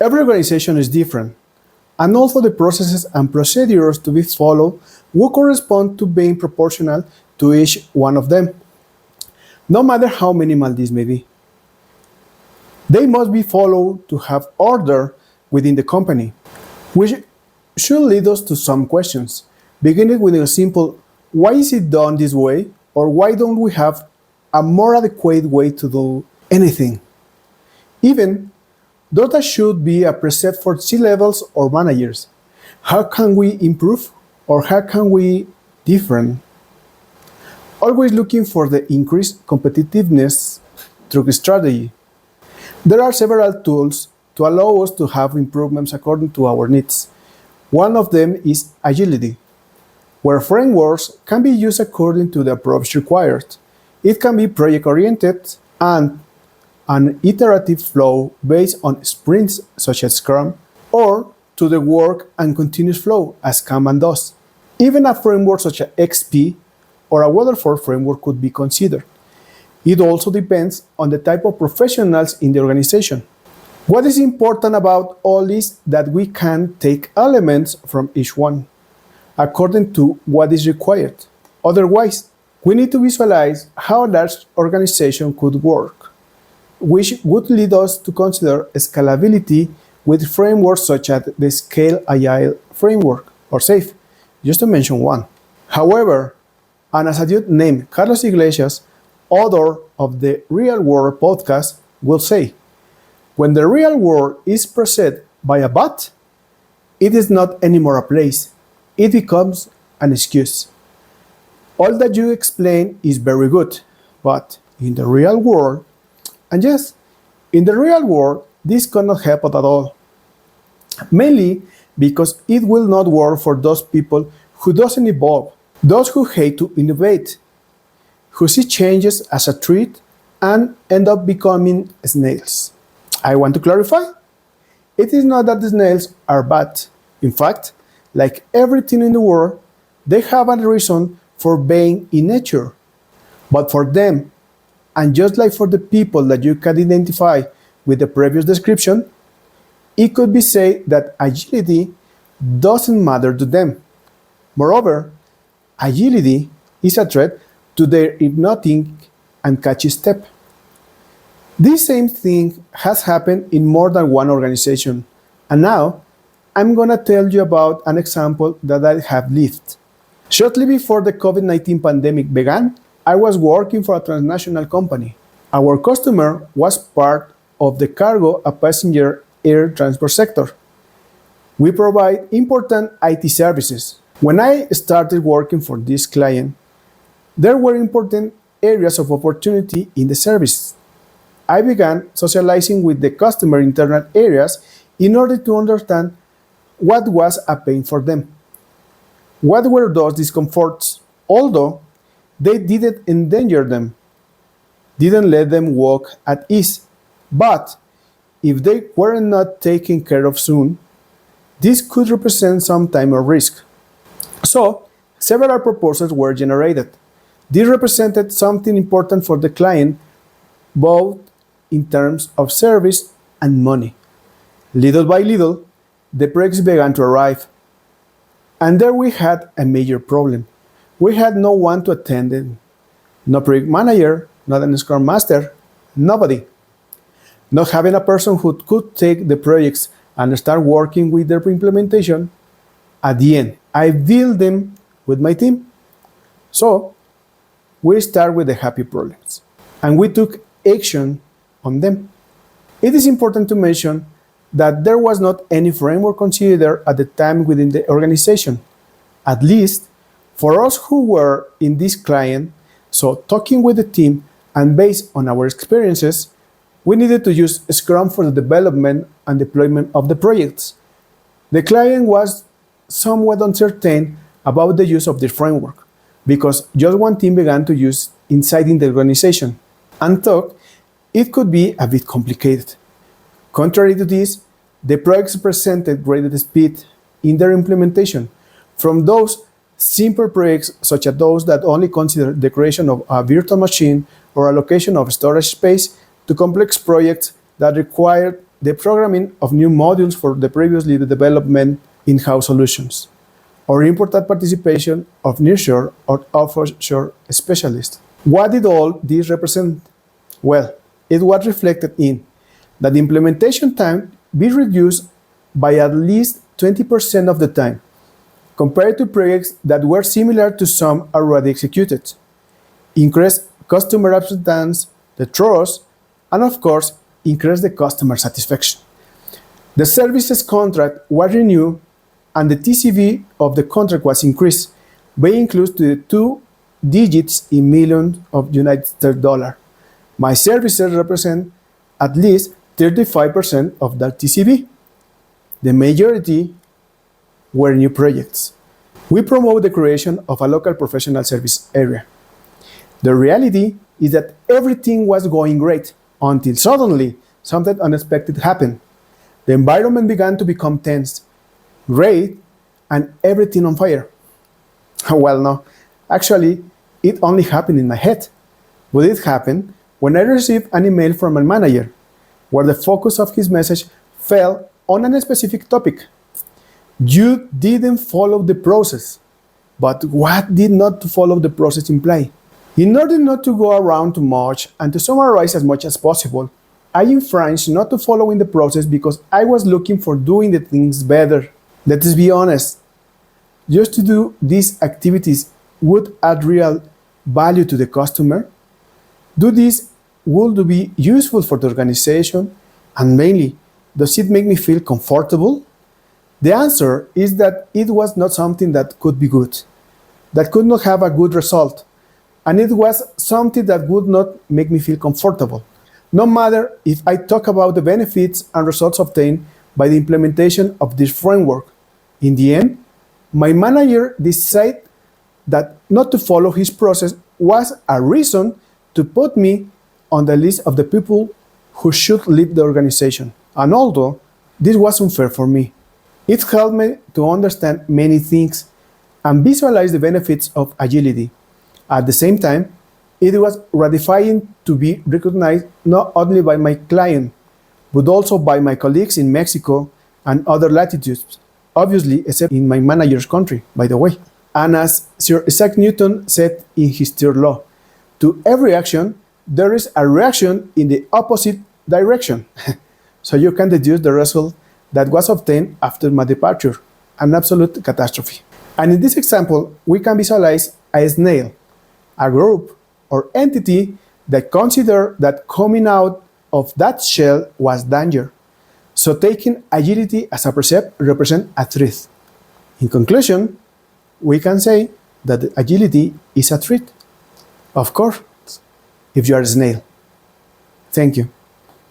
Every organization is different, and also the processes and procedures to be followed will correspond to being proportional to each one of them, no matter how minimal this may be. They must be followed to have order within the company, which should lead us to some questions, beginning with a simple, why is it done this way? Or why don't we have a more adequate way to do anything? Even though that should be a preset for C-levels or managers, how can we improve or how can we different? Always looking for the increased competitiveness through strategy. There are several tools to allow us to have improvements according to our needs. One of them is agility, where frameworks can be used according to the approach required. It can be project-oriented and an iterative flow based on sprints such as Scrum, or to the work and continuous flow as Kanban does. Even a framework such as XP or a waterfall framework could be considered. It also depends on the type of professionals in the organization. What is important about all is that we can take elements from each one, according to what is required. Otherwise, we need to visualize how a large organization could work, which would lead us to consider scalability with frameworks such as the Scale Agile framework, or SAFe, just to mention one. However, and as a dude named Carlos Iglesias, author of the Real World podcast, will say, when the real world is preset by a bot, it is not anymore a place. It becomes an excuse. All that you explain is very good, but in the real world, and yes, in the real world, this cannot help at all. Mainly because it will not work for those people who doesn't evolve, those who hate to innovate, who see changes as a threat and end up becoming snails. I want to clarify. It is not that the snails are bad. In fact, like everything in the world, they have a reason for being in nature. But for them, and just like for the people that you can identify with the previous description, it could be said that agility doesn't matter to them. Moreover, agility is a threat to their hypnotic and catchy step. This same thing has happened in more than one organization, and now I'm gonna tell you about an example that I have lived. Shortly before the COVID-19 pandemic began, I was working for a transnational company. Our customer was part of the cargo and passenger air transport sector. We provide important IT services. When I started working for this client, there were important areas of opportunity in the service. I began socializing with the customer internal areas in order to understand what was a pain for them. What were those discomforts? Although they didn't endanger them, didn't let them walk at ease, but if they were not taken care of soon, this could represent some time of risk. So, several proposals were generated. This represented something important for the client, both in terms of service and money. Little by little, the projects began to arrive. And there we had a major problem. We had no one to attend it. No project manager, not a Scrum Master, nobody. Not having a person who could take the projects and start working with their implementation, at the end, I built them with my team. So, we start with the happy problems, and we took action on them. It is important to mention that there was not any framework considered at the time within the organization, at least for us who were in this client. So talking with the team and based on our experiences, we needed to use Scrum for the development and deployment of the projects. The client was somewhat uncertain about the use of the framework because just one team began to use inside in the organization and thought it could be a bit complicated. Contrary to this, the projects presented greater speed in their implementation from those simple projects such as those that only consider the creation of a virtual machine or allocation of storage space to complex projects that required the programming of new modules for the previously development in-house solutions, or important participation of nearshore or offshore specialists. What did all this represent? Well, it was reflected in that the implementation time be reduced by at least 20% of the time, compared to projects that were similar to some already executed, increased customer acceptance, the trust, and of course, increased the customer satisfaction. The services contract was renewed and the TCV of the contract was increased, being close to the 2 digits in millions of United States dollars. My services represent at least 35% of that TCV. The majority were new projects. We promote the creation of a local professional service area. The reality is that everything was going great until suddenly something unexpected happened. The environment began to become tense, great, and everything on fire. Well, no, actually, it only happened in my head. But it happened when I received an email from my manager, where the focus of his message fell on a specific topic. You didn't follow the process. But what did not follow the process imply? In order not to go around too much and to summarize as much as possible, I infringed not to following the process because I was looking for doing the things better. Let's be honest. Just to do these activities would add real value to the customer? Do this would be useful for the organization? And mainly, does it make me feel comfortable? The answer is that it was not something that could be good, that could not have a good result, and it was something that would not make me feel comfortable. No matter if I talk about the benefits and results obtained by the implementation of this framework, in the end, my manager decided that not to follow his process was a reason to put me on the list of the people who should leave the organization. And although this was unfair for me, it helped me to understand many things and visualize the benefits of agility. At the same time, it was gratifying to be recognized not only by my client, but also by my colleagues in Mexico and other latitudes, obviously except in my manager's country, by the way. And as Sir Isaac Newton said in his third law, to every action, there is a reaction in the opposite direction. So you can deduce the result that was obtained after my departure, an absolute catastrophe. And in this example, we can visualize a snail, a group or entity that considered that coming out of that shell was danger. So taking agility as a precept represents a threat. In conclusion, we can say that agility is a threat. Of course, if you are a snail. Thank you.